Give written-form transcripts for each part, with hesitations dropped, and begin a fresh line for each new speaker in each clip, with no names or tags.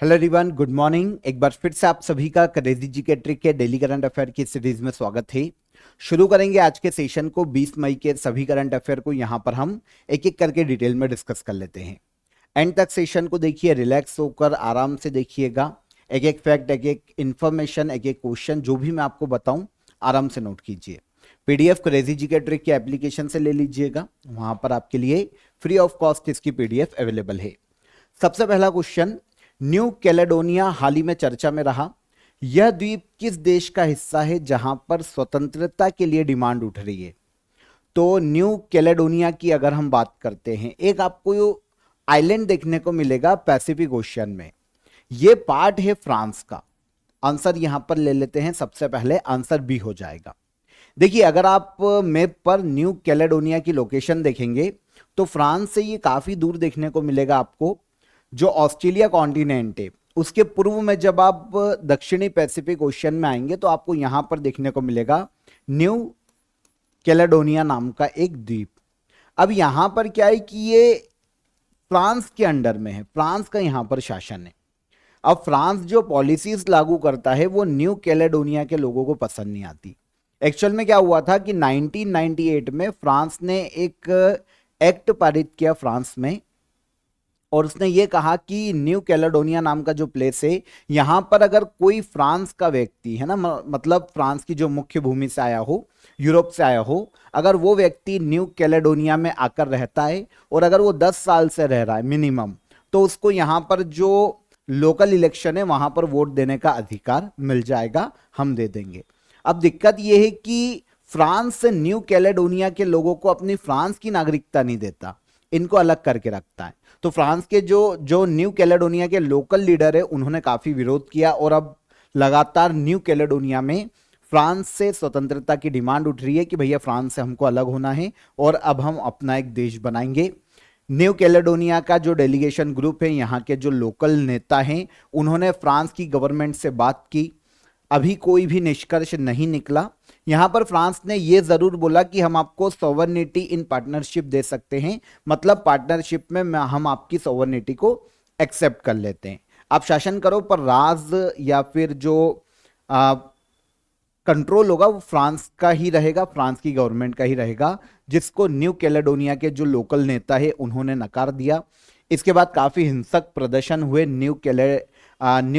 Hello everyone, good morning. एक बार फिर से आप सभी का क्रेजी जी के ट्रिक के डेली करंट अफेयर की सीरीज में स्वागत है। शुरू करेंगे आज के सेशन को। 20 मई के सभी करंट अफेयर को यहाँ पर हम एक एक करके डिटेल में डिस्कस कर लेते हैं। एंड तक सेशन को देखिए, रिलैक्स होकर आराम से देखिएगा। एक एक फैक्ट, एक एक इन्फॉर्मेशन, एक एक क्वेश्चन जो भी मैं आपको बताऊं आराम से नोट कीजिए। पीडीएफ क्रेजी जी के ट्रिक के एप्लीकेशन से ले लीजिएगा, वहां पर आपके लिए फ्री ऑफ कॉस्ट इसकी पीडीएफ अवेलेबल है। सबसे पहला क्वेश्चन, न्यू कैलेडोनिया हाल ही में चर्चा में रहा। यह द्वीप किस देश का हिस्सा है जहां पर स्वतंत्रता के लिए डिमांड उठ रही है? तो न्यू कैलेडोनिया की अगर हम बात करते हैं, एक आपको आइलैंड देखने को मिलेगा पैसिफिक ओशियन में। यह पार्ट है फ्रांस का। आंसर यहां पर ले लेते हैं, सबसे पहले आंसर बी हो जाएगा। देखिए, अगर आप मैप पर न्यू कैलेडोनिया की लोकेशन देखेंगे तो फ्रांस से ये काफी दूर देखने को मिलेगा आपको। जो ऑस्ट्रेलिया कॉन्टिनेंट है उसके पूर्व में जब आप दक्षिणी पैसिफिक ओशियन में आएंगे तो आपको यहां पर देखने को मिलेगा न्यू कैलेडोनिया नाम का एक द्वीप। अब यहां पर क्या है कि ये फ्रांस के अंडर में है, फ्रांस का यहां पर शासन है। अब फ्रांस जो पॉलिसीज लागू करता है वो न्यू कैलेडोनिया के लोगों को पसंद नहीं आती। एक्चुअल में क्या हुआ था कि 1998 में फ्रांस ने एक एक्ट पारित किया फ्रांस में, और उसने ये कहा कि न्यू कैलेडोनिया नाम का जो प्लेस है, यहां पर अगर कोई फ्रांस का व्यक्ति है ना, मतलब फ्रांस की जो मुख्य भूमि से आया हो, यूरोप से आया हो, अगर वो व्यक्ति न्यू कैलेडोनिया में आकर रहता है और अगर वो 10 साल से रह रहा है मिनिमम, तो उसको यहां पर जो लोकल इलेक्शन है वहां पर वोट देने का अधिकार मिल जाएगा, हम दे देंगे। अब दिक्कत यह है कि फ्रांस न्यू कैलेडोनिया के लोगों को अपनी फ्रांस की नागरिकता नहीं देता, इनको अलग करके रखता है। तो फ्रांस के जो जो न्यू कैलेडोनिया के लोकल लीडर है उन्होंने काफी विरोध किया, और अब लगातार न्यू कैलेडोनिया में फ्रांस से स्वतंत्रता की डिमांड उठ रही है कि भैया फ्रांस से हमको अलग होना है और अब हम अपना एक देश बनाएंगे। न्यू कैलेडोनिया का जो डेलीगेशन ग्रुप है, यहाँ के जो लोकल नेता हैं, उन्होंने फ्रांस की गवर्नमेंट से बात की। अभी कोई भी निष्कर्ष नहीं निकला। यहां पर फ्रांस ने यह जरूर बोला कि हम आपको सॉवरनिटी इन पार्टनरशिप दे सकते हैं, मतलब पार्टनरशिप में हम आपकी सॉवरनिटी को एक्सेप्ट कर लेते हैं। आप शासन करो पर राज या फिर जो कंट्रोल होगा वो फ्रांस का ही रहेगा, फ्रांस की गवर्नमेंट का ही रहेगा, जिसको न्यू कैलेडोनिया के जो लोकल नेता है उन्होंने नकार दिया। इसके बाद काफी हिंसक प्रदर्शन हुए न्यू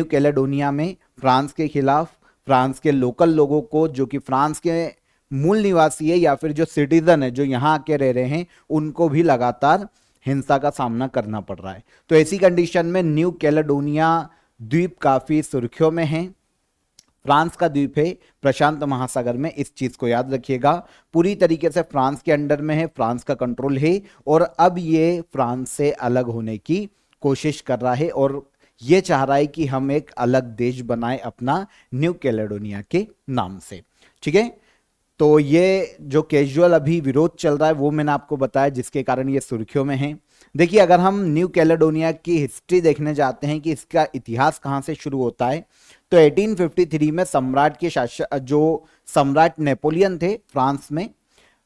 कैलेडोनिया में फ्रांस के खिलाफ। फ्रांस के लोकल लोगों को, जो कि फ्रांस के मूल निवासी है या फिर जो सिटीजन है जो यहाँ आके रह रहे हैं, उनको भी लगातार हिंसा का सामना करना पड़ रहा है। तो ऐसी कंडीशन में न्यू कैलेडोनिया द्वीप काफी सुर्खियों में है। फ्रांस का द्वीप है प्रशांत महासागर में, इस चीज को याद रखिएगा। पूरी तरीके से फ्रांस के अंडर में है, फ्रांस का कंट्रोल है, और अब ये फ्रांस से अलग होने की कोशिश कर रहा है और ये चाह रहा है कि हम एक अलग देश बनाए अपना न्यू कैलेडोनिया के नाम से। ठीक है, तो ये जो कैजुअल अभी विरोध चल रहा है वो मैंने आपको बताया, जिसके कारण ये सुर्खियों में है। देखिए, अगर हम न्यू कैलेडोनिया की हिस्ट्री देखने जाते हैं कि इसका इतिहास कहां से शुरू होता है, तो 1853 में सम्राट के शासन, जो सम्राट नेपोलियन थे फ्रांस में,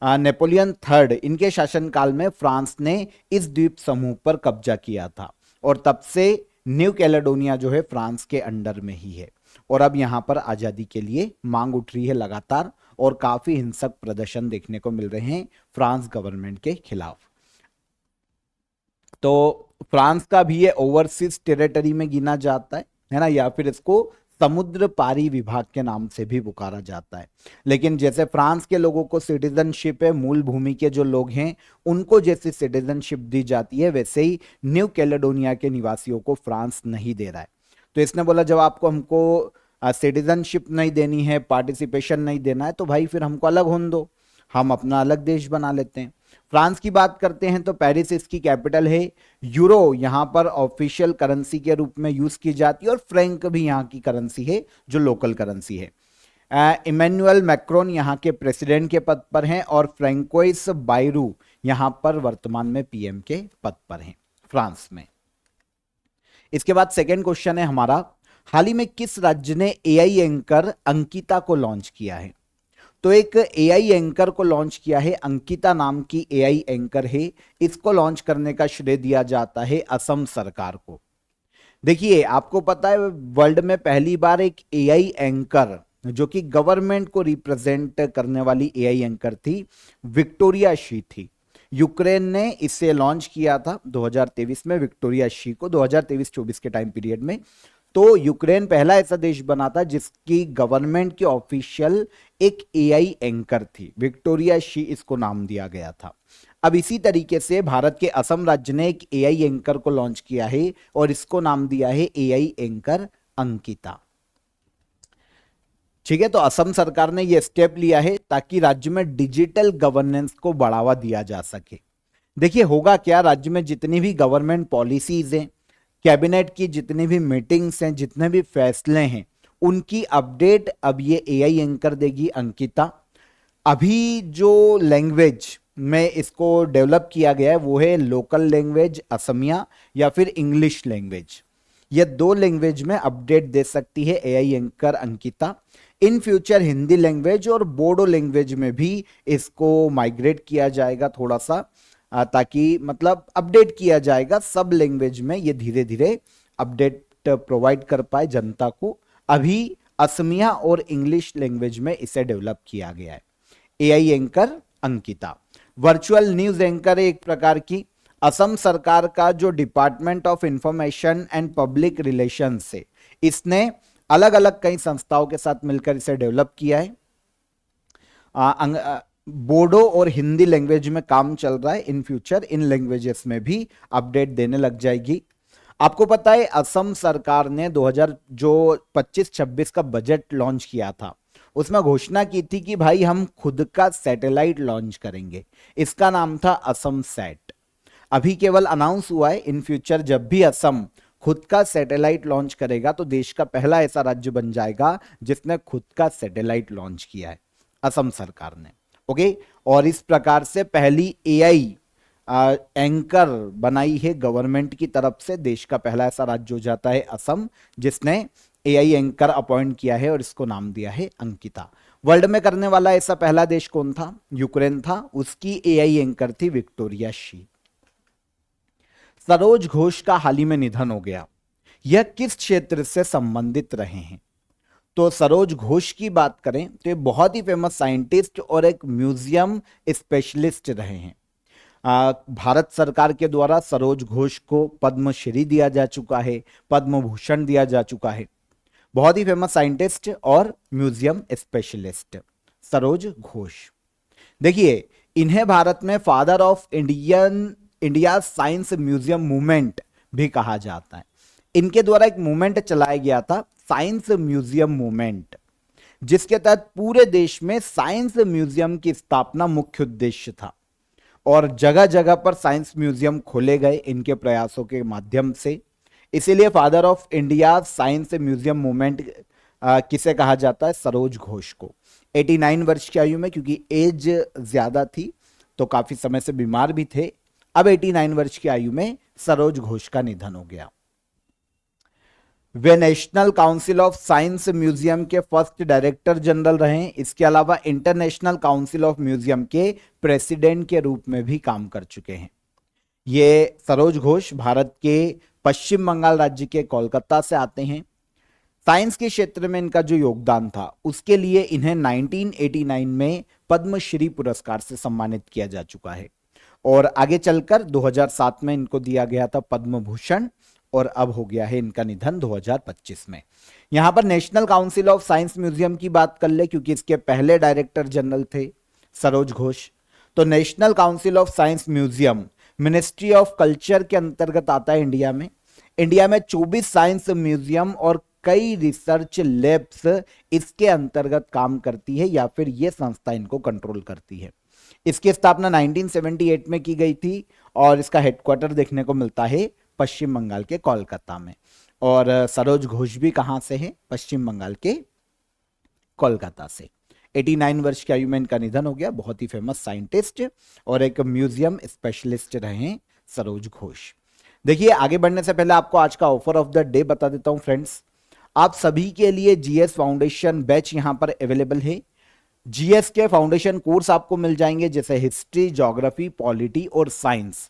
नेपोलियन थर्ड, इनके शासनकाल में फ्रांस ने इस द्वीप समूह पर कब्जा किया था, और तब से न्यू कैलेडोनिया जो है फ्रांस के अंडर में ही है। और अब यहां पर आजादी के लिए मांग उठ रही है लगातार, और काफी हिंसक प्रदर्शन देखने को मिल रहे हैं फ्रांस गवर्नमेंट के खिलाफ। तो फ्रांस का भी ये ओवरसीज टेरिटरी में गिना जाता है ना, या फिर इसको समुद्र पारी विभाग के नाम से भी पुकारा जाता है। लेकिन जैसे फ्रांस के लोगों को सिटीजनशिप है, मूल भूमि के जो लोग हैं उनको जैसी सिटीजनशिप दी जाती है, वैसे ही न्यू कैलेडोनिया के निवासियों को फ्रांस नहीं दे रहा है। तो इसने बोला जब आपको हमको सिटीजनशिप नहीं देनी है, पार्टिसिपेशन नहीं देना है, तो भाई फिर हमको अलग होने दो, हम अपना अलग देश बना लेते हैं। फ्रांस की बात करते हैं तो पेरिस इसकी कैपिटल है। यूरो यहां पर ऑफिशियल करेंसी के रूप में यूज की जाती है, और फ्रैंक भी यहां की करेंसी है जो लोकल करेंसी है। इमैनुअल मैक्रोन यहां के प्रेसिडेंट के पद पर हैं, और फ्रैंकोइस बायरू यहां पर वर्तमान में पीएम के पद पर हैं फ्रांस में। इसके बाद सेकेंड क्वेश्चन है हमारा, हाल ही में किस राज्य ने एआई एंकर अंकिता को लॉन्च किया है? तो एक एआई एंकर को लॉन्च किया है, अंकिता नाम की एआई एंकर है। इसको लॉन्च करने का श्रेय दिया जाता है असम सरकार को। देखिए आपको पता है वर्ल्ड में पहली बार एक एआई एंकर जो कि गवर्नमेंट को रिप्रेजेंट करने वाली एआई एंकर थी, विक्टोरिया शी थी। यूक्रेन ने इसे लॉन्च किया था 2023 में, विक्टोरिया शी को 2023-24 के टाइम पीरियड में। तो यूक्रेन पहला ऐसा देश बना था जिसकी गवर्नमेंट की ऑफिशियल एक एआई एंकर थी, विक्टोरिया शी इसको नाम दिया गया था। अब इसी तरीके से भारत के असम राज्य ने एक एआई एंकर को लॉन्च किया है और इसको नाम दिया है एआई एंकर अंकिता। ठीक है, तो असम सरकार ने यह स्टेप लिया है ताकि राज्य में डिजिटल गवर्नेंस को बढ़ावा दिया जा सके। देखिए होगा क्या, राज्य में जितनी भी गवर्नमेंट पॉलिसीज हैं, कैबिनेट की जितनी भी मीटिंग्स हैं, जितने भी फैसले हैं, उनकी अपडेट अब ये एआई एंकर देगी अंकिता। अभी जो लैंग्वेज में इसको डेवलप किया गया है वो है लोकल लैंग्वेज असमिया या फिर इंग्लिश लैंग्वेज। ये दो लैंग्वेज में अपडेट दे सकती है AI anchor Ankita. In future Hindi language और बोडो लैंग्वेज में भी इसको माइग्रेट किया जाएगा थोड़ा सा, ताकि मतलब अपडेट किया जाएगा सब लैंग्वेज में, ये धीरे धीरे अपडेट प्रोवाइड कर पाए जनता को। अभी असमिया और इंग्लिश लैंग्वेज में इसे डेवलप किया गया है। AI anchor Ankita virtual news anchor है एक प्रकार की। असम सरकार का जो department of information and public relations है, इसने अलग अलग कई संस्थाओं के साथ मिलकर इसे डेवलप किया है। बोडो और हिंदी लैंग्वेज में काम चल रहा है, इन फ्यूचर इन लैंग्वेजेस में भी अपडेट देने लग जाएगी। आपको पता है असम सरकार ने 2025-26 का बजट लॉन्च किया था, उसमें घोषणा की थी कि भाई हम खुद का सैटेलाइट लॉन्च करेंगे, इसका नाम था असम सैट। अभी केवल अनाउंस हुआ है, इन फ्यूचर जब भी असम खुद का सैटेलाइट लॉन्च करेगा तो देश का पहला ऐसा राज्य बन जाएगा जिसने खुद का सैटेलाइट लॉन्च किया है, असम सरकार ने। ओके, और इस प्रकार से पहली एआई एंकर बनाई है गवर्नमेंट की तरफ से। देश का पहला ऐसा राज्य हो जाता है असम जिसने एआई एंकर अपॉइंट किया है और इसको नाम दिया है अंकिता। वर्ल्ड में करने वाला ऐसा पहला देश कौन था? यूक्रेन था, उसकी एआई एंकर थी विक्टोरिया शी। सरोज घोष का हाल ही में निधन हो गया, यह किस क्षेत्र से संबंधित रहे हैं? तो सरोज घोष की बात करें तो ये बहुत ही फेमस साइंटिस्ट और एक म्यूजियम स्पेशलिस्ट रहे हैं। भारत सरकार के द्वारा सरोज घोष को पद्मश्री दिया जा चुका है, पद्म भूषण दिया जा चुका है। बहुत ही फेमस साइंटिस्ट और म्यूजियम स्पेशलिस्ट सरोज घोष। देखिए इन्हें भारत में father of India science museum movement भी कहा जाता है। इनके द्वारा एक मूवमेंट चलाया गया था, साइंस म्यूजियम मूवमेंट, जिसके तहत पूरे देश में साइंस म्यूजियम की स्थापना मुख्य उद्देश्य था और जगह जगह पर साइंस म्यूजियम खोले गए इनके प्रयासों के माध्यम से। इसीलिए father of India science museum movement किसे कहा जाता है? सरोज घोष को। 89 वर्ष की आयु में, क्योंकि एज ज्यादा थी तो काफी समय से बीमार भी थे, अब 89 वर्ष की आयु में सरोज घोष का निधन हो गया। वे National Council of Science Museum के फर्स्ट डायरेक्टर जनरल रहे। इसके अलावा इंटरनेशनल काउंसिल ऑफ म्यूजियम के प्रेसिडेंट के रूप में भी काम कर चुके हैं। ये सरोज घोष भारत के पश्चिम बंगाल राज्य के कोलकाता से आते हैं। साइंस के क्षेत्र में इनका जो योगदान था उसके लिए इन्हें 1989 में पद्मश्री पुरस्कार से सम्मानित किया जा चुका है और आगे चलकर 2007 में इनको दिया गया था पद्म भूषण और अब हो गया है इनका निधन 2025 में। यहां पर national Council of Science museum की बात कर ले, क्योंकि इसके पहले डायरेक्टर जनरल थे सरोज घोष। तो national Council of Science museum ministry of culture के अंतर्गत आता है इंडिया में। इंडिया में 24 साइंस म्यूजियम और कई रिसर्च लैब्स इसके अंतर्गत काम करती है या फिर ये संस्था इनको कंट्रोल करती है। इसकी स्थापना 1978 में की गई थी और इसका हेडक्वार्टर देखने को मिलता है पश्चिम बंगाल के कोलकाता में। और सरोज घोष भी कहां से है? पश्चिम बंगाल के कोलकाता से। 89 वर्ष की आयु में इनका निधन हो गया। बहुत ही फेमस साइंटिस्ट और एक म्यूजियम स्पेशलिस्ट रहे हैं सरोज घोष। देखिए आगे बढ़ने से पहले आपको आज का ऑफर ऑफ द डे बता देता हूं फ्रेंड्स। आप सभी के लिए जीएस फाउंडेशन बैच यहां पर अवेलेबल है। जीएस के फाउंडेशन कोर्स आपको मिल जाएंगे जैसे हिस्ट्री, ज्योग्राफी, पॉलिटी और साइंस।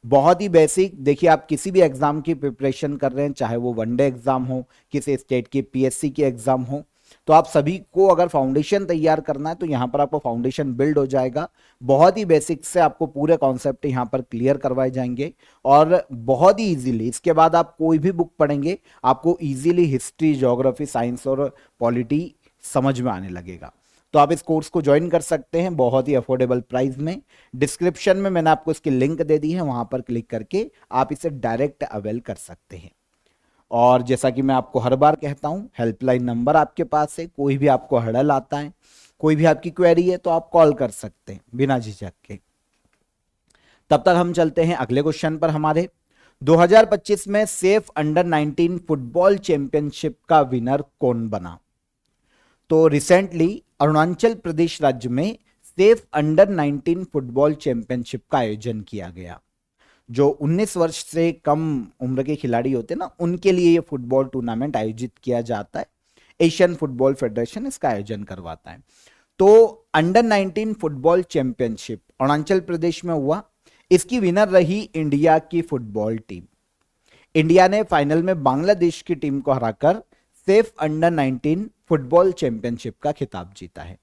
बहुत ही बेसिक। देखिए आप किसी भी एग्जाम की प्रिपरेशन कर रहे हैं, चाहे वो वनडे एग्जाम हो, किसी स्टेट की पीएससी की एग्जाम हो, तो आप सभी को अगर फाउंडेशन तैयार करना है तो यहाँ पर आपको फाउंडेशन बिल्ड हो जाएगा। बहुत ही बेसिक से आपको पूरे कॉन्सेप्ट यहाँ पर क्लियर करवाए जाएंगे और बहुत ही इजीली इसके बाद आप कोई भी बुक पढ़ेंगे आपको इजीली हिस्ट्री, ज्योग्राफी, साइंस और पॉलिटी समझ में आने लगेगा। तो आप इस कोर्स को ज्वाइन कर सकते हैं बहुत ही अफोर्डेबल प्राइस में। डिस्क्रिप्शन में मैंने आपको इसकी लिंक दे दी है, वहां पर क्लिक करके आप इसे डायरेक्ट अवेल कर सकते हैं। और जैसा कि मैं आपको हर बार कहता हूं, हेल्पलाइन नंबर आपके पास है, कोई भी आपको हड़ल आता है, कोई भी आपकी क्वेरी है तो आप कॉल कर सकते हैं बिना झिझक के। तब तक हम चलते हैं अगले क्वेश्चन पर हमारे। 2025 में सेफ अंडर 19 फुटबॉल चैंपियनशिप का विनर कौन बना? तो रिसेंटली अरुणाचल प्रदेश राज्य में सेफ अंडर 19 फुटबॉल चैंपियनशिप का आयोजन किया गया। जो 19 वर्ष से कम उम्र के खिलाड़ी होते हैं ना, उनके लिए ये फुटबॉल टूर्नामेंट आयोजित किया जाता है। एशियन फुटबॉल फेडरेशन इसका आयोजन करवाता है। तो under 19 football championship Arunachal Pradesh में हुआ। इसकी विनर रही इंडिया की फुटबॉल टीम। इंडिया ने फाइनल में बांग्लादेश की टीम को हराकर सेफ अंडर 19 फुटबॉल चैंपियनशिप का खिताब जीता है।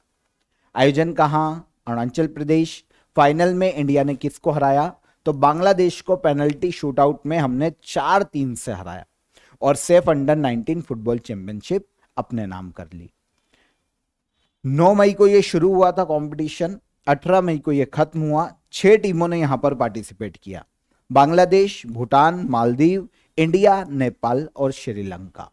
आयोजन कहां? अरुणाचल प्रदेश। फाइनल में इंडिया ने किसको हराया? तो बांग्लादेश को पेनल्टी शूटआउट में हमने 4-3 से हराया और सेफ अंडर 19 फुटबॉल चैंपियनशिप अपने नाम कर ली। 9 मई को यह शुरू हुआ था कंपटीशन, 18 मई को यह खत्म हुआ। 6 टीमों ने यहां पर पार्टिसिपेट किया, बांग्लादेश, भूटान, मालदीव, इंडिया, नेपाल और श्रीलंका।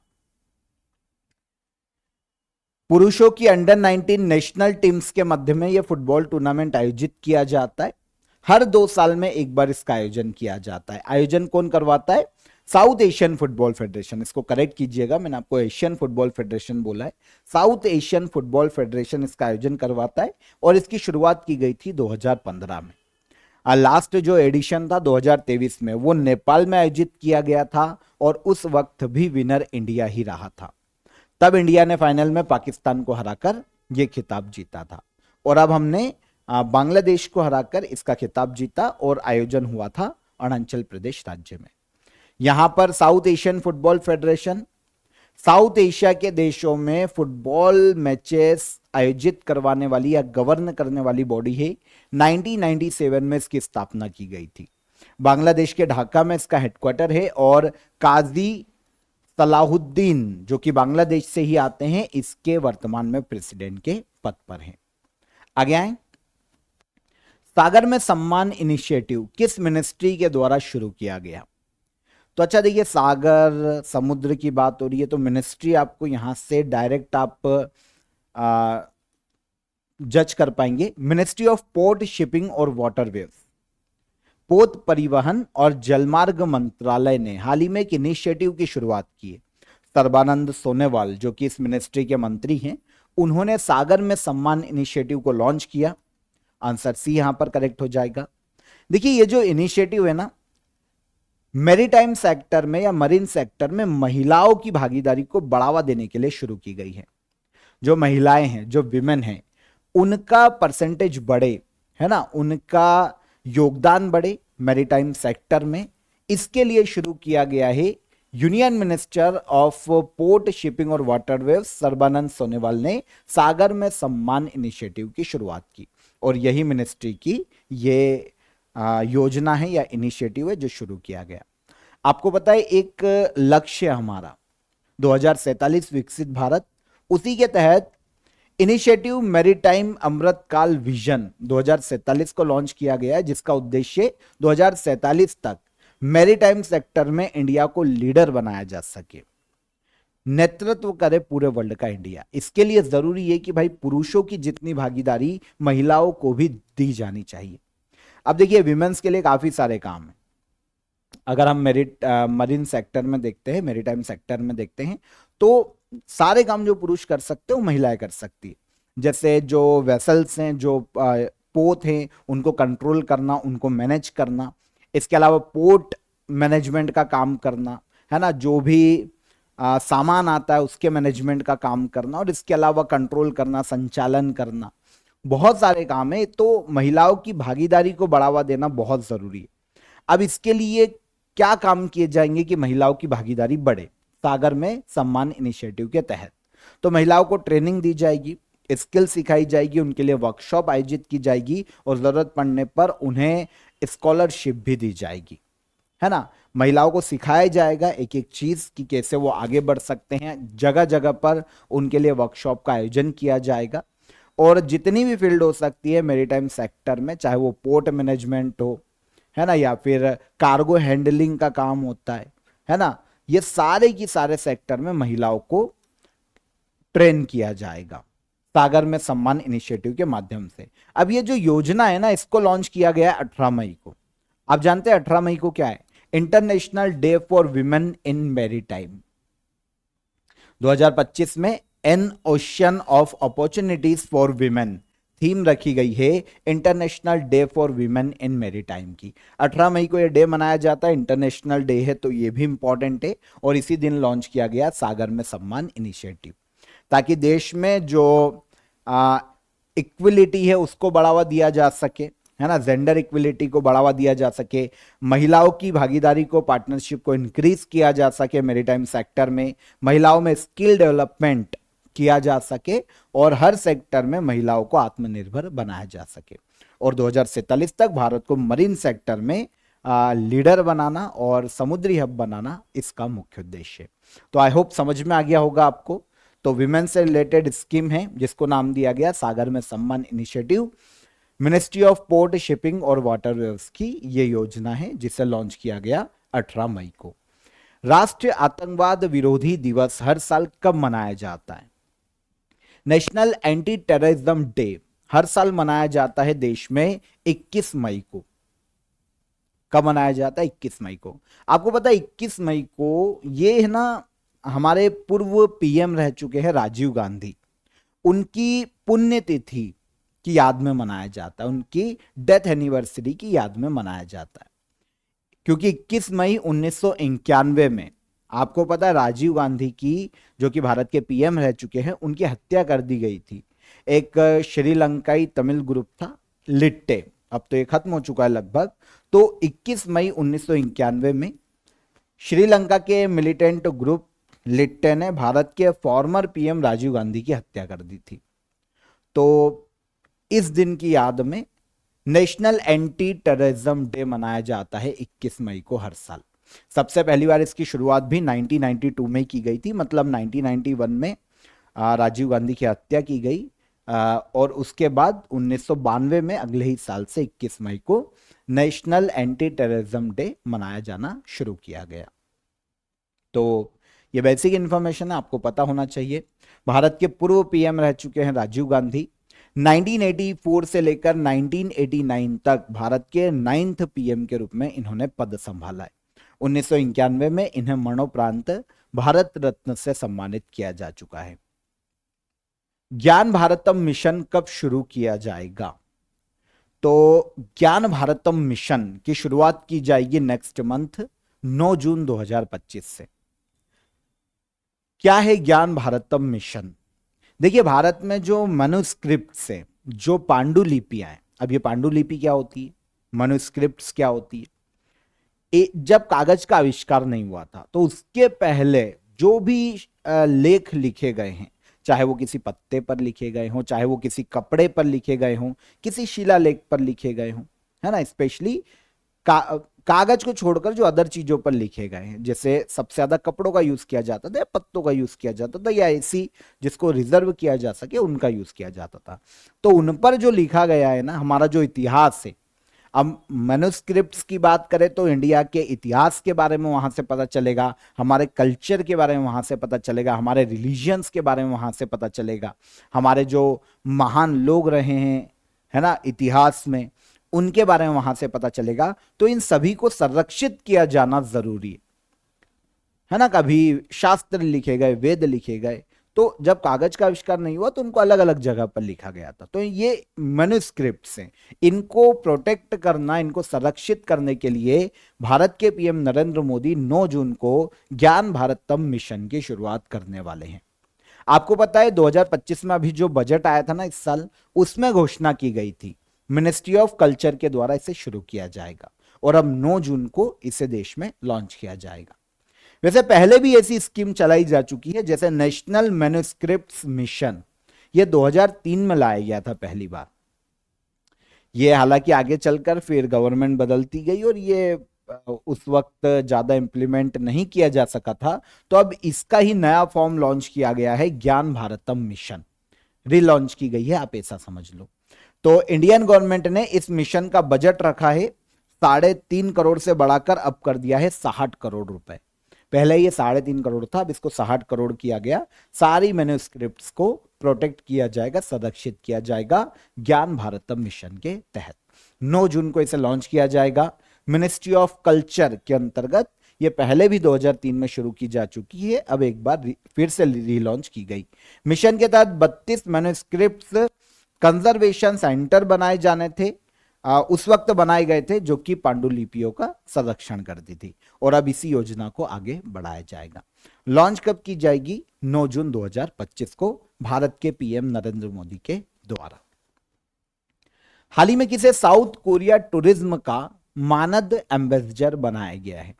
पुरुषों की अंडर 19 नेशनल टीम्स के मध्य में यह फुटबॉल टूर्नामेंट आयोजित किया जाता है। हर 2 साल में एक बार इसका आयोजन किया जाता है। आयोजन कौन करवाता है? South Asian football federation. इसको करेक्ट कीजिएगा, मैंने आपको एशियन फुटबॉल फेडरेशन बोला है। साउथ एशियन फुटबॉल फेडरेशन इसका आयोजन करवाता है और इसकी शुरुआत की गई थी 2015 में। लास्ट जो एडिशन था 2023 में, वो नेपाल में आयोजित किया गया था और उस वक्त भी विनर इंडिया ही रहा था। तब इंडिया ने फाइनल में पाकिस्तान को हराकर यह खिताब जीता था और अब हमने बांग्लादेश को हराकर इसका खिताब जीता और आयोजन हुआ था अरुणाचल प्रदेश राज्य में। यहां पर south Asian football federation south Asia के देशों में फुटबॉल मैचेस आयोजित करवाने वाली या गवर्न करने वाली बॉडी है। 1997 में इसकी स्थापना की गई थी। बांग्लादेश के ढाका में इसका हेडक्वार्टर है और काजी सलाहुद्दीन, जो कि बांग्लादेश से ही आते हैं, इसके वर्तमान में प्रेसिडेंट के पद पर हैं। आगे आए। सागर में सम्मान इनिशिएटिव किस मिनिस्ट्री के द्वारा शुरू किया गया? तो अच्छा देखिए, सागर समुद्र की बात हो रही है तो मिनिस्ट्री आपको यहां से डायरेक्ट आप जज कर पाएंगे। मिनिस्ट्री ऑफ पोर्ट, शिपिंग और वाटरवेज। पोत परिवहन और जलमार्ग मंत्रालय ने हाल ही में एक इनिशिएटिव की शुरुआत की है। सर्बानंद सोनोवाल, जो कि इस मिनिस्ट्री के मंत्री हैं, उन्होंने सागर में सम्मान इनिशिएटिव को लॉन्च किया। आंसर सी यहां पर करेक्ट हो जाएगा। देखिए ये जो इनिशिएटिव है ना, मैरीटाइम सेक्टर में या मरीन सेक्टर में महिलाओं की भागीदारी को बढ़ावा देने के लिए शुरू की गई है। जो महिलाएं हैं, जो विमेन हैं, उनका परसेंटेज बढ़े, है ना, उनका योगदान बढ़े मैरीटाइम सेक्टर में, इसके लिए शुरू किया गया है। Union minister of port, shipping और वाटरवेज सर्बानंद सोनोवाल ने सागर में सम्मान इनिशिएटिव की शुरुआत की और यही मिनिस्ट्री की ये योजना है या इनिशिएटिव है जो शुरू किया गया। आपको पता है एक लक्ष्य हमारा 2047 विकसित भारत, उसी के तहत इनिशिएटिव मैरीटाइम अमृतकाल विजन 2047 को लॉन्च किया गया है, जिसका उद्देश्य 2047 तक मैरीटाइम सेक्टर में इंडिया को लीडर बनाया जा सके, नेतृत्व करे पूरे वर्ल्ड का इंडिया। इसके लिए जरूरी है कि भाई पुरुषों की जितनी भागीदारी महिलाओं को भी दी जानी चाहिए। अब देखिए विमेंस के लिए काफी सारे काम हैं। अगर हम मरीन सेक्टर में देखते हैं, मैरीटाइम सेक्टर में देखते हैं, तो सारे काम जो पुरुष कर सकते हैं वो महिलाएं कर सकती है। जैसे जो वेसल्स हैं, जो पोत हैं, उनको कंट्रोल करना, उनको मैनेज करना, इसके अलावा पोर्ट मैनेजमेंट का काम करना, है ना, जो भी सामान आता है उसके मैनेजमेंट का काम करना, और इसके अलावा कंट्रोल करना, संचालन करना, बहुत सारे काम है। तो महिलाओं की भागीदारी को बढ़ावा देना बहुत जरूरी है। अब इसके लिए क्या काम किए जाएंगे कि महिलाओं की भागीदारी बढ़े सागर में सम्मान इनिशिएटिव के तहत? तो महिलाओं को ट्रेनिंग दी जाएगी, स्किल सिखाई जाएगी, उनके लिए वर्कशॉप आयोजित की जाएगी और जरूरत पड़ने पर उन्हें स्कॉलरशिप भी दी जाएगी, है ना। महिलाओं को सिखाया जाएगा एक एक चीज कि कैसे वो आगे बढ़ सकते हैं। जगह जगह पर उनके लिए वर्कशॉप का आयोजन किया जाएगा और जितनी भी फील्ड हो सकती है मेरीटाइम सेक्टर में, चाहे वो पोर्ट मैनेजमेंट हो, है ना, या फिर कार्गो हैंडलिंग का काम होता है ना, ये सारे की सारे सेक्टर में महिलाओं को ट्रेन किया जाएगा सागर में सम्मान इनिशिएटिव के माध्यम से। अब ये जो योजना है ना, इसको लॉन्च किया गया है 18 मई को। आप जानते हैं 18 मई को क्या है? International day for women in maritime. 2025 में N ocean of opportunities for women theme रखी गई है international day for women in maritime की। 18 मई को यह डे मनाया जाता है, इंटरनेशनल डे है तो ये भी इंपॉर्टेंट है। और इसी दिन लॉन्च किया गया सागर में सम्मान इनिशिएटिव, ताकि देश में जो इक्विलिटी है उसको बढ़ावा दिया जा सके, है ना, जेंडर इक्विलिटी को बढ़ावा दिया जा सके, महिलाओं की भागीदारी को, पार्टनरशिप को इंक्रीज किया जा सके मैरीटाइम सेक्टर में, महिलाओं में स्किल डेवलपमेंट किया जा सके और हर सेक्टर में महिलाओं को आत्मनिर्भर बनाया जा सके। और 2047 तक भारत को मरीन सेक्टर में लीडर बनाना और समुद्री हब बनाना इसका मुख्य उद्देश्य है। तो आई होप समझ में आ गया होगा आपको। तो विमेन से रिलेटेड स्कीम है जिसको नाम दिया गया सागर में सम्मान initiative. Ministry of port, shipping और वाटरवेज की ये योजना है जिसे लॉन्च किया गया 18 मई को। राष्ट्रीय आतंकवाद विरोधी दिवस हर साल कब मनाया जाता है? नेशनल एंटी टेररिज्म डे हर साल मनाया जाता है देश में 21 मई को। कब मनाया जाता है? 21 मई को। आपको पता है 21 मई को ये है ना, हमारे पूर्व पीएम रह चुके हैं राजीव गांधी, उनकी पुण्यतिथि की याद में मनाया जाता है, उनकी डेथ एनिवर्सरी की याद में मनाया जाता है। क्योंकि 21 मई 1991 में आपको पता है राजीव गांधी की, जो कि भारत के पीएम रह चुके हैं, उनकी हत्या कर दी गई थी। एक श्रीलंकाई तमिल ग्रुप था लिट्टे, अब तो ये खत्म हो चुका है लगभग। तो 21 मई 1991 में श्रीलंका के मिलिटेंट ग्रुप लिट्टे ने भारत के फॉर्मर पीएम राजीव गांधी की हत्या कर दी थी। तो इस दिन की याद में नेशनल एंटी टेररिज्म डे मनाया जाता है 21 मई को हर साल। सबसे पहली बार इसकी शुरुआत भी 1992 में की गई थी, मतलब 1991 में राजीव गांधी की हत्या की गई और उसके बाद 1992 में अगले ही साल से 21 मई को नेशनल एंटी टेररिज्म डे मनाया जाना शुरू किया गया। तो ये बेसिक इंफॉर्मेशन है, आपको पता होना चाहिए। भारत के पूर्व पीएम रह चुके हैं राजीव गांधी। 1984 से लेकर 1989 तक भारत के 9th पीएम के रूप में इन्होंने पद संभाला है। 1991 में इन्हें मरणोपरांत भारत रत्न से सम्मानित किया जा चुका है। ज्ञान भारतम मिशन कब शुरू किया जाएगा? तो ज्ञान भारतम मिशन की शुरुआत की जाएगी नेक्स्ट मंथ 9 जून 2025 से। क्या है ज्ञान भारतम मिशन? देखिए, भारत में जो मनुस्क्रिप्ट्स हैं, जो पांडुलिपियां हैं, अब ये पांडुलिपि क्या होती है, मनुस्क्रिप्ट्स क्या होती है, जब कागज का आविष्कार नहीं हुआ था तो उसके पहले जो भी लेख लिखे गए हैं, चाहे वो किसी पत्ते पर लिखे गए हों, चाहे वो किसी कपड़े पर लिखे गए हों, किसी शिलालेख पर लिखे गए हों, है ना, स्पेशली कागज को छोड़कर जो अदर चीजों पर लिखे गए हैं, जैसे सबसे ज्यादा कपड़ों का यूज किया जाता था, पत्तों का यूज किया जाता था, या ऐसी जिसको रिजर्व किया जा सके उनका यूज किया जाता था। तो उन पर जो लिखा गया है ना, हमारा जो इतिहास है, अब मैन्युस्क्रिप्ट्स की बात करें तो इंडिया के इतिहास के बारे में वहां से पता चलेगा, हमारे कल्चर के बारे में वहां से पता चलेगा, हमारे रिलीजियंस के बारे में वहां से पता चलेगा, हमारे जो महान लोग रहे हैं, है ना, इतिहास में, उनके बारे में वहां से पता चलेगा। तो इन सभी को संरक्षित किया जाना जरूरी है ना। कभी शास्त्र लिखे गए, वेद लिखे गए, तो जब कागज का आविष्कार नहीं हुआ तो उनको अलग अलग जगह पर लिखा गया था। तो ये मैन्युस्क्रिप्ट्स हैं, इनको प्रोटेक्ट करना, इनको संरक्षित करने के लिए भारत के पीएम नरेंद्र मोदी 9 जून को ज्ञान भारतम मिशन की शुरुआत करने वाले हैं। आपको पता है 2025 में अभी जो बजट आया था ना इस साल, उसमें घोषणा की गई थी मिनिस्ट्री ऑफ कल्चर के द्वारा इसे शुरू किया जाएगा और अब 9 जून को इसे देश में लॉन्च किया जाएगा। वैसे पहले भी ऐसी स्कीम चलाई जा चुकी है, जैसे नेशनल मैन्युस्क्रिप्ट्स मिशन, ये 2003 में लाया गया था पहली बार। ये हालांकि आगे चलकर फिर गवर्नमेंट बदलती गई और ये उस वक्त ज्यादा इंप्लीमेंट नहीं किया जा सका था, तो अब इसका ही नया फॉर्म लॉन्च किया गया है, ज्ञान भारतम मिशन रीलॉन्च की गई है, आप ऐसा समझ लो। तो इंडियन गवर्नमेंट ने इस मिशन का बजट रखा है 3.5 करोड़ से बढ़ाकर अब कर दिया है 60 करोड़ रुपए। पहले ये 3.5 करोड़ था, अब इसको 60 करोड़ किया गया। सारी मैन्युस्क्रिप्ट्स को प्रोटेक्ट किया जाएगा, संरक्षित किया जाएगा ज्ञान भारतम मिशन के तहत। 9 जून को इसे लॉन्च किया जाएगा। मिनिस्ट्री ऑफ कल्चर के अंतर्गत ये पहले भी 2003 में शुरू की जा चुकी है, अब एक बार फिर से रीलॉन्च की गई। मिशन के तहत 32 मैन्युस्क्रिप्ट्स कंजर्वेशन सेंटर बनाए जाने थे, उस वक्त बनाए गए थे, जो कि पांडुलिपियों का संरक्षण करती थी, और अब इसी योजना को आगे बढ़ाया जाएगा। लॉन्च कब की जाएगी? 9 जून 2025 को भारत के पीएम नरेंद्र मोदी के द्वारा। हाल ही में किसे साउथ कोरिया टूरिज्म का मानद एम्बेसडर बनाया गया है?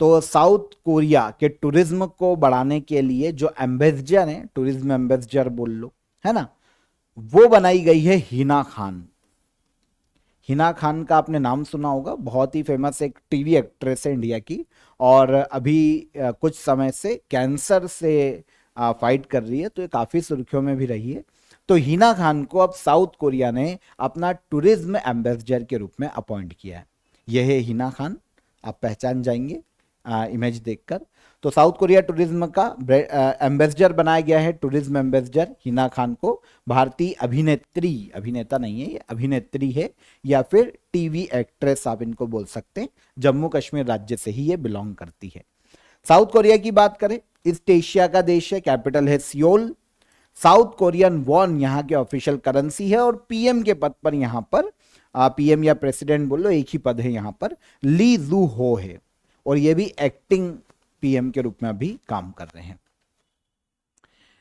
तो साउथ कोरिया के टूरिज्म को बढ़ाने के लिए जो एम्बेसडर है, टूरिज्म एम्बेसडर बोल लो, है ना, वो बनाई गई है हिना खान। हिना खान का आपने नाम सुना होगा, बहुत ही फेमस एक टीवी एक्ट्रेस है इंडिया की, और अभी कुछ समय से कैंसर से फाइट कर रही है, तो ये काफी सुर्खियों में भी रही है। तो हिना खान को अब साउथ कोरिया ने अपना टूरिज्म एम्बेसडर के रूप में अपॉइंट किया है। यह है हिना खान, आप पहचान जाएंगे इमेज देखकर। तो साउथ कोरिया टूरिज्म का एम्बेसडर बनाया गया है, टूरिज्म एम्बेसडर हिना खान को। भारतीय अभिनेत्री, अभिनेता नहीं है ये, अभिनेत्री है या फिर टीवी एक्ट्रेस आप इनको बोल सकते हैं। जम्मू कश्मीर राज्य से ही ये बिलोंग करती है। साउथ कोरिया की बात करें, ईस्ट एशिया का देश है, कैपिटल है सियोल। साउथ कोरियन वॉन यहाँ के ऑफिशियल करेंसी है, और पीएम के पद पर यहाँ पर पीएम या प्रेसिडेंट बोलो, एक ही पद है यहाँ पर, ली जू हो है, और ये भी एक्टिंग पीएम के रूप में अभी काम कर रहे हैं।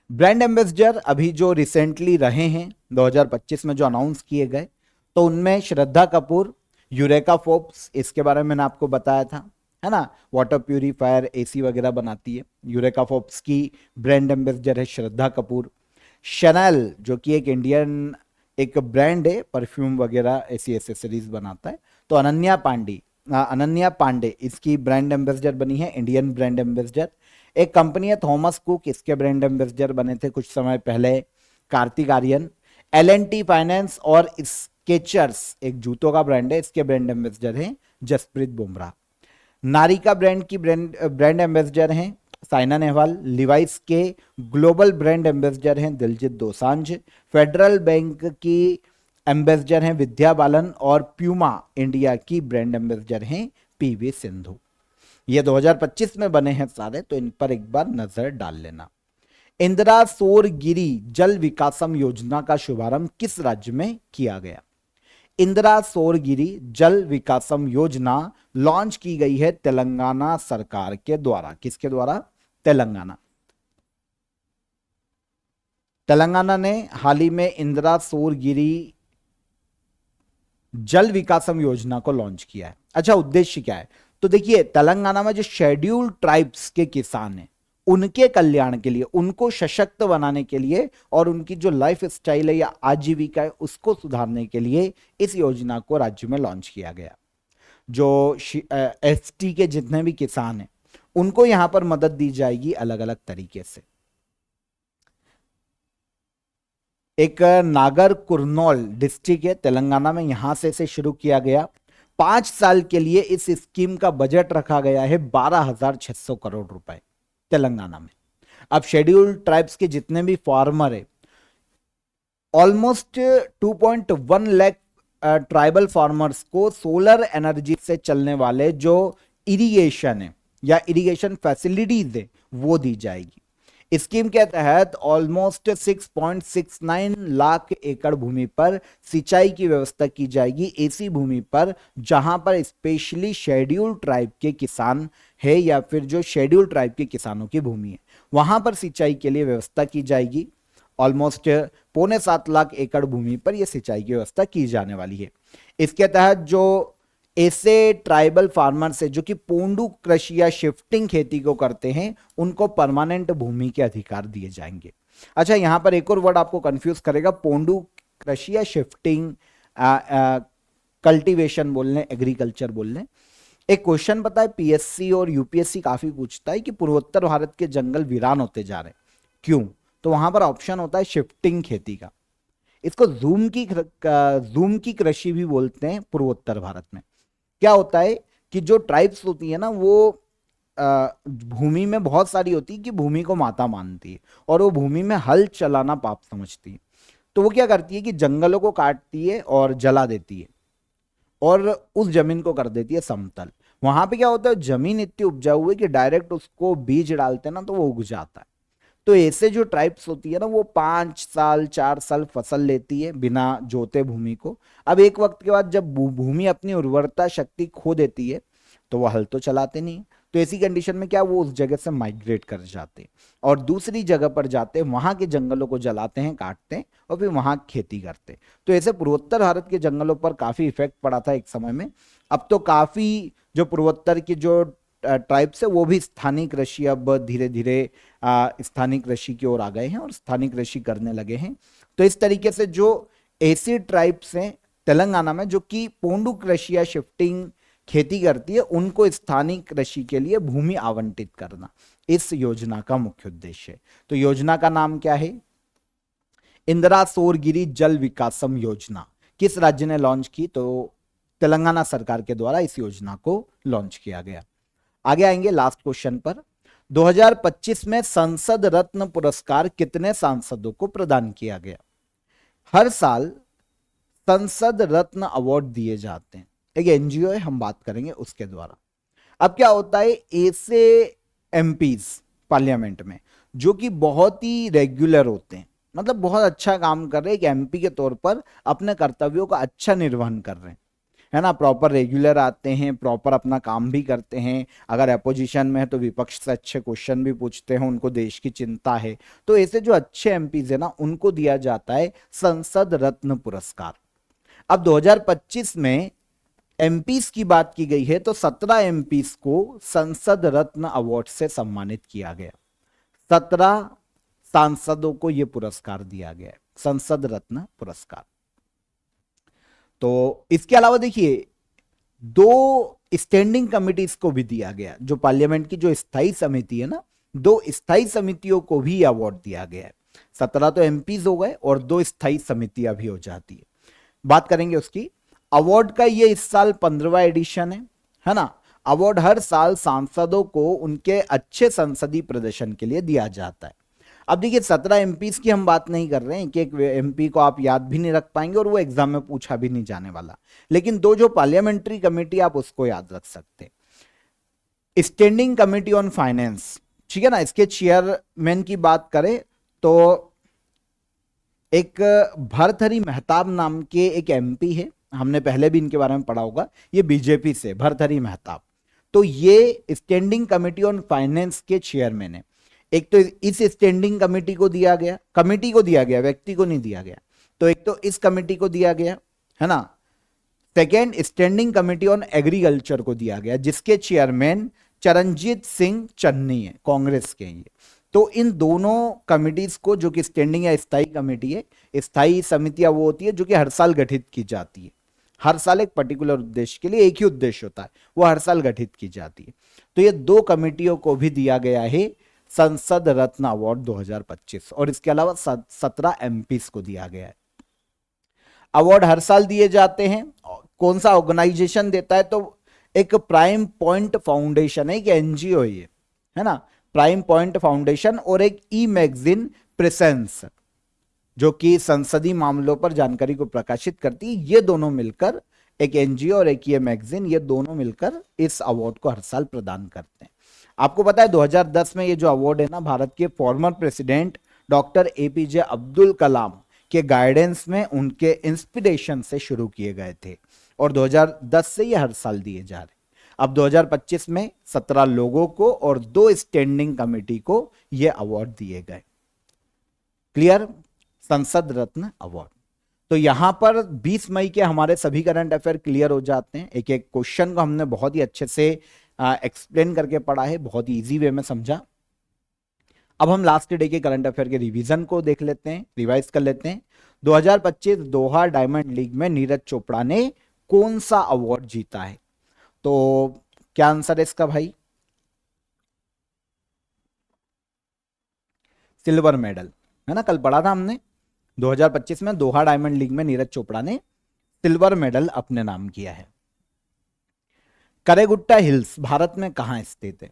ब्रांड एम्बेसडर अभी जो रिसेंटली रहे हैं 2025 में जो अनाउंस किए गए, तो उनमें श्रद्धा कपूर, यूरेका फोर्ब्स, इसके बारे में मैंने आपको बताया था, है ना, वाटर प्यूरिफायर, एसी वगैरह बनाती है। यूरेका फोर्ब्स की ब्रांड एम्बेसडर है श्रद्धा कपूर। शनैल, जो कि एक इंडियन एक ब्रांड है, परफ्यूम वगैरह ऐसी एसेसरीज बनाता है, तो अनन्या पांडे इसकी ब्रांड एम्बेसडर बनी है, इंडियन ब्रांड एम्बेसडर। एक कंपनी है थॉमस कुक, इसके ब्रांड एम्बेसडर बने थे कुछ समय पहले कार्तिक आर्यन। L&T फाइनेंस और स्केचर्स एक जूतों का ब्रांड है, इसके ब्रांड एम्बेसडर हैं जसप्रीत बुमराह। नारिका ब्रांड की ब्रांड एम्बेसडर हैं साइना नेहवाल। लिवाइस के ग्लोबल ब्रांड एम्बेसडर हैं दिलजीत दोसांझ। फेडरल बैंक की एम्बेसडर हैं विद्या बालन, और प्यूमा इंडिया की ब्रांड एम्बेसडर हैं पीवी सिंधु। ये 2025 में बने हैं सारे, तो इन पर एक बार नजर डाल लेना। इंदिरा सौरगिरी जल विकासम योजना का शुभारंभ किस राज्य में किया गया? इंदिरा सौरगिरी जल विकासम योजना लॉन्च की गई है तेलंगाना सरकार के द्वारा। किसके द्वारा? तेलंगाना ने हाल ही में इंदिरा सौरगिरी जल विकासम योजना को लॉन्च किया है। अच्छा, उद्देश्य क्या है? तो देखिए, तेलंगाना में जो शेड्यूल्ड ट्राइब्स के किसान हैं, उनके कल्याण के लिए, उनको सशक्त बनाने के लिए, और उनकी जो लाइफ स्टाइल है या आजीविका है उसको सुधारने के लिए इस योजना को राज्य में लॉन्च किया गया। जो एसटी के जितने भी किसान हैं उनको यहां पर मदद दी जाएगी अलग अलग तरीके से। एक नागर कुरनौल डिस्ट्रिक्ट है तेलंगाना में, यहां से इसे शुरू किया गया। 5 साल के लिए इस स्कीम का बजट रखा गया है 12,600 करोड़ रुपए तेलंगाना में। अब शेड्यूल्ड ट्राइब्स के जितने भी फार्मर है, ऑलमोस्ट 2.1 लाख ट्राइबल फार्मर्स को सोलर एनर्जी से चलने वाले जो इरिगेशन है या इरिगेशन फैसिलिटीज है वो दी जाएगी। स्कीम के तहत ऑलमोस्ट 6.69 लाख एकड़ भूमि पर सिंचाई की व्यवस्था की जाएगी, ऐसी भूमि पर जहां पर स्पेशली शेड्यूल्ड ट्राइब के किसान है या फिर जो शेड्यूल्ड ट्राइब के किसानों की भूमि है, वहां पर सिंचाई के लिए व्यवस्था की जाएगी। ऑलमोस्ट 6.25 लाख एकड़ भूमि पर यह सिंचाई की व्यवस्था की जाने वाली है। इसके तहत जो ऐसे ट्राइबल फार्मर से जो कि पोंडू कृषि या शिफ्टिंग खेती को करते हैं, उनको परमानेंट भूमि के अधिकार दिए जाएंगे। अच्छा, यहां पर एक और वर्ड आपको कंफ्यूज करेगा, पोंडू कृषि या शिफ्टिंग कल्टीवेशन बोल लें, एग्रीकल्चर बोल लें। एक क्वेश्चन पता है पीएससी और यूपीएससी काफी पूछता है कि पूर्वोत्तर भारत के जंगल वीरान होते जा रहे हैं, क्यों? तो वहां पर ऑप्शन होता है शिफ्टिंग खेती का। इसको जूम की कृषि भी बोलते हैं पूर्वोत्तर भारत में। क्या होता है कि जो ट्राइब्स होती है ना, वो भूमि में बहुत सारी होती है कि भूमि को माता मानती है और वो भूमि में हल चलाना पाप समझती है। तो वो क्या करती है कि जंगलों को काटती है और जला देती है और उस जमीन को कर देती है समतल। वहां पे क्या होता है, जमीन इतनी उपजाऊ है कि डायरेक्ट उसको बीज डालते हैं ना तो वो उग जाता है। तो ऐसे जो ट्राइब्स होती है ना, वो 5 साल 4 साल फसल लेती है बिना जोते भूमि को। अब एक वक्त के बाद जब भूमि अपनी उर्वरता शक्ति खो देती है तो वो हल तो चलाते नहीं। तो ऐसी कंडीशन में क्या, वो उस जगह से माइग्रेट कर जाते हैं और दूसरी जगह पर जाते हैं, वहां के जंगलों को जलाते हैं, काटते हैं और फिर वहां खेती करते हैं। तो ऐसे पूर्वोत्तर भारत के जंगलों पर काफी इफेक्ट पड़ा था एक समय में। अब तो काफी जो पूर्वोत्तर की जो ट्राइब्स है वो भी स्थानीय कृषि अब धीरे धीरे स्थानीय कृषि की ओर आ गए हैं और स्थानीय कृषि करने लगे हैं। तो इस तरीके से जो ऐसी ट्राइब्स हैं तेलंगाना में जो कि पोंडू कृषि या शिफ्टिंग खेती करती है, उनको स्थानीय कृषि के लिए भूमि आवंटित करना इस योजना का मुख्य उद्देश्य है। तो योजना का नाम क्या है? इंदिरा सौरगिरी जल विकासम योजना। किस राज्य ने लॉन्च की? तो तेलंगाना सरकार के द्वारा इस योजना को लॉन्च किया गया। आगे आएंगे लास्ट क्वेश्चन पर। 2025 में संसद रत्न पुरस्कार कितने सांसदों को प्रदान किया गया? हर साल संसद रत्न अवार्ड दिए जाते हैं, एक एनजीओ है, हम बात करेंगे उसके द्वारा। अब क्या होता है, ऐसे एमपीज पार्लियामेंट में जो कि बहुत ही रेगुलर होते हैं, मतलब बहुत अच्छा काम कर रहे हैं, एक एमपी के तौर पर अपने कर्तव्यों का अच्छा निर्वहन कर रहे हैं, है ना, प्रॉपर रेगुलर आते हैं, प्रॉपर अपना काम भी करते हैं। अगर अपोजिशन में है तो विपक्ष से अच्छे क्वेश्चन भी पूछते हैं, उनको देश की चिंता है। तो ऐसे जो अच्छे एमपीज है ना, उनको दिया जाता है संसद रत्न पुरस्कार। अब 2025 में एमपीज की बात की गई है तो 17 एमपीज को संसद रत्न अवार्ड से सम्मानित किया गया। 17 सांसदों को यह पुरस्कार दिया गया है, संसद रत्न पुरस्कार। तो इसके अलावा देखिए 2 स्टैंडिंग कमिटीज को भी दिया गया, जो पार्लियामेंट की जो स्थायी समिति है ना, 2 स्थायी समितियों को भी अवार्ड दिया गया है। 17 तो एमपीज हो गए और 2 स्थायी समितियां भी हो जाती है। बात करेंगे उसकी। अवार्ड का ये इस साल 15वां एडिशन है ना। अवार्ड हर साल सांसदों को उनके अच्छे संसदीय प्रदर्शन के लिए दिया जाता है। अब देखिए 17 एमपीज की हम बात नहीं कर रहे हैं कि एक एमपी को आप याद भी नहीं रख पाएंगे और वो एग्जाम में पूछा भी नहीं जाने वाला, लेकिन 2 जो पार्लियामेंट्री कमेटी आप उसको याद रख सकते हैं। स्टैंडिंग कमेटी ऑन फाइनेंस, ठीक है ना, इसके चेयरमैन की बात करें तो एक भर्तहरि मेहताब नाम के एक एमपी है, हमने पहले भी इनके बारे में पढ़ा होगा, ये बीजेपी से भर्तहरि मेहताब। तो ये स्टैंडिंग कमेटी ऑन फाइनेंस के चेयरमैन है। एक तो इस स्टैंडिंग कमेटी को दिया गया, कमेटी को दिया गया, व्यक्ति को नहीं दिया गया। तो एक तो इस कमेटी को दिया गया, है ना। Second, standing committee on agriculture को दिया गया, जिसके चेयरमैन चरणजीत सिंह चन्नी है, कांग्रेस के ये। तो इन दोनों कमिटीज को, जो कि स्टैंडिंग या स्थायी कमेटी है, स्थायी समितियां वो होती है जो कि हर साल गठित की जाती है, हर साल एक पर्टिकुलर उद्देश्य के लिए, एक ही उद्देश्य होता है, वो हर साल गठित की जाती है। तो ये 2 कमेटियों को भी दिया गया है संसद रत्न अवार्ड 2025 और इसके अलावा 17 एमपीज को दिया गया है। अवार्ड हर साल दिए जाते हैं। कौन सा ऑर्गेनाइजेशन देता है? तो एक प्राइम पॉइंट फाउंडेशन है, एक एनजीओ है ना, प्राइम पॉइंट फाउंडेशन, और एक ई मैगजीन प्रेसेंस जो कि संसदीय मामलों पर जानकारी को प्रकाशित करती है। ये दोनों मिलकर, एक एनजीओ और एक ये मैगजीन, ये दोनों मिलकर इस अवार्ड को हर साल प्रदान करते हैं। आपको पता है 2010 में ये जो अवार्ड है ना, भारत के former president doctor APJ Abdul Kalam के गाइडेंस में, उनके इंस्पिरेशन से शुरू किए गए थे और 2010 से ये हर साल दिए जा रहे। अब 2025 में 17 लोगों को और 2 स्टैंडिंग कमेटी को ये अवार्ड दिए गए। क्लियर? संसद रत्न अवार्ड। तो यहां पर 20 मई के हमारे सभी करंट अफेयर क्लियर हो जाते हैं। एक एक क्वेश्चन को हमने बहुत ही अच्छे से एक्सप्लेन करके पढ़ा है, बहुत ही इजी वे में समझा। अब हम लास्ट डे के करंट अफेयर के रिवीजन को देख लेते हैं, रिवाइज कर लेते हैं। 2025 दोहा डायमंड लीग में नीरज चोपड़ा ने कौन सा अवार्ड जीता है? तो क्या आंसर है इसका भाई? सिल्वर मेडल, है ना, कल पढ़ा था हमने। 2025 में दोहा डायमंड लीग में नीरज चोपड़ा ने सिल्वर मेडल अपने नाम किया है। करेगुट्टा हिल्स भारत में कहां स्थित है?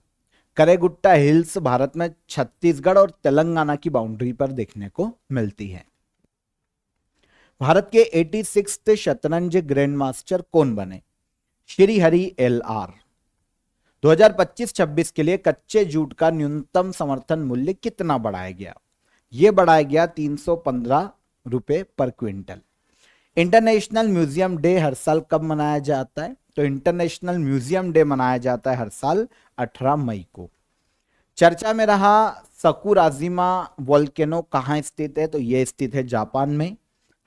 करेगुट्टा हिल्स भारत में छत्तीसगढ़ और तेलंगाना की बाउंड्री पर देखने को मिलती है। भारत के 86th शतरंज ग्रैंड मास्टर कौन बने? श्री हरि LR। 2025-26 के लिए कच्चे जूट का न्यूनतम समर्थन मूल्य कितना बढ़ाया गया? यह बढ़ाया गया 315 रुपए पर क्विंटल। इंटरनेशनल म्यूजियम डे हर साल कब मनाया जाता है? तो इंटरनेशनल म्यूजियम डे मनाया जाता है हर साल 18 मई को। चर्चा में रहा सकुराजिमा वोल्केनो कहां स्थित है? तो यह स्थित है जापान में।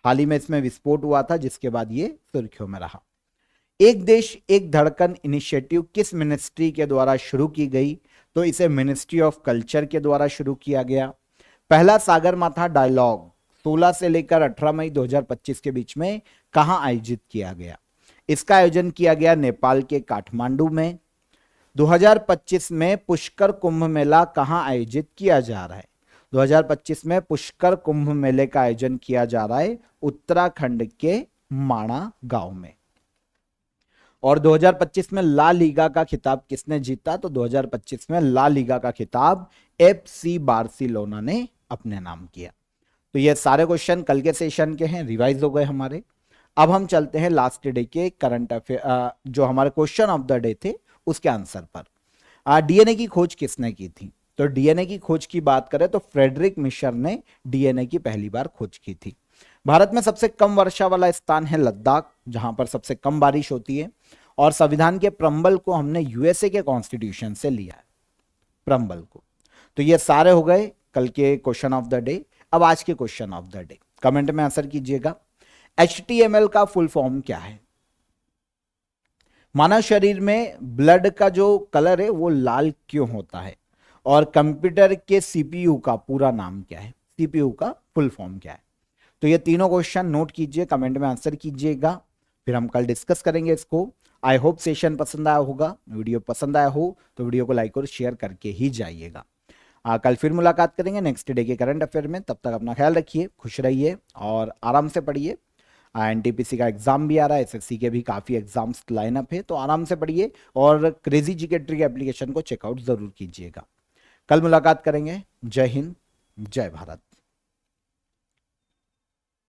हाल ही में इसमें विस्फोट हुआ था, जिसके बाद ये सुर्खियों में रहा। एक देश एक धड़कन इनिशिएटिव किस मिनिस्ट्री के द्वारा शुरू की गई? तो इसे मिनिस्ट्री ऑफ कल्चर के द्वारा शुरू किया गया। पहला सागरमाथा डायलॉग 16 से लेकर 18 मई 2025 के बीच में कहां आयोजित किया गया? इसका आयोजन किया गया नेपाल के काठमांडू में। 2025 में पुष्कर कुंभ मेला कहां आयोजित किया जा रहा है? 2025 में पुष्कर कुंभ मेले का आयोजन किया जा रहा है उत्तराखंड के माणा गांव में। और 2025 में ला लीगा का खिताब किसने जीता? तो 2025 में ला लीगा का खिताब FC बार्सिलोना ने अपने नाम किया। तो ये सारे क्वेश्चन कल के सेशन के हैं, रिवाइज हो गए हमारे। अब हम चलते हैं लास्ट डे के करंट अफेयर, जो हमारे क्वेश्चन ऑफ द डे थे उसके आंसर पर। DNA की खोज किसने की थी? तो DNA की खोज की बात करें तो फ्रेडरिक मिशर ने DNA की पहली बार खोज की थी। भारत में सबसे कम वर्षा वाला स्थान है लद्दाख, जहां पर सबसे कम बारिश होती है। और संविधान के प्रम्बल को हमने USA के कॉन्स्टिट्यूशन से लिया है, प्रम्बल को। तो ये सारे हो गए कल के क्वेश्चन ऑफ द डे। अब आज के question of the day comment में आंसर कीजिएगा। HTML का फुल फॉर्म क्या है? मानव शरीर में ब्लड का जो कलर है वो लाल क्यों होता है? और कंप्यूटर के CPU का पूरा नाम क्या है? CPU का फुल फॉर्म क्या है? तो ये तीनों क्वेश्चन नोट कीजिए, कमेंट में आंसर कीजिएगा, फिर हम कल डिस्कस करेंगे इसको। आई होप सेशन पसंद आया होगा। वीडियो पसंद आया हो तो वीडियो को लाइक और शेयर करके ही जाइएगा। कल फिर मुलाकात करेंगे नेक्स्ट डे के करंट अफेयर में। तब तक अपना ख्याल रखिए, खुश रहिए और आराम से पढ़िए। NTPC का एग्जाम भी आ रहा है, SSC के भी काफ़ी एग्जाम्स लाइनअप है, तो आराम से पढ़िए और क्रेजी जीके ट्रिक एप्लीकेशन को चेकआउट जरूर कीजिएगा। कल मुलाकात करेंगे। जय हिंद, जय भारत।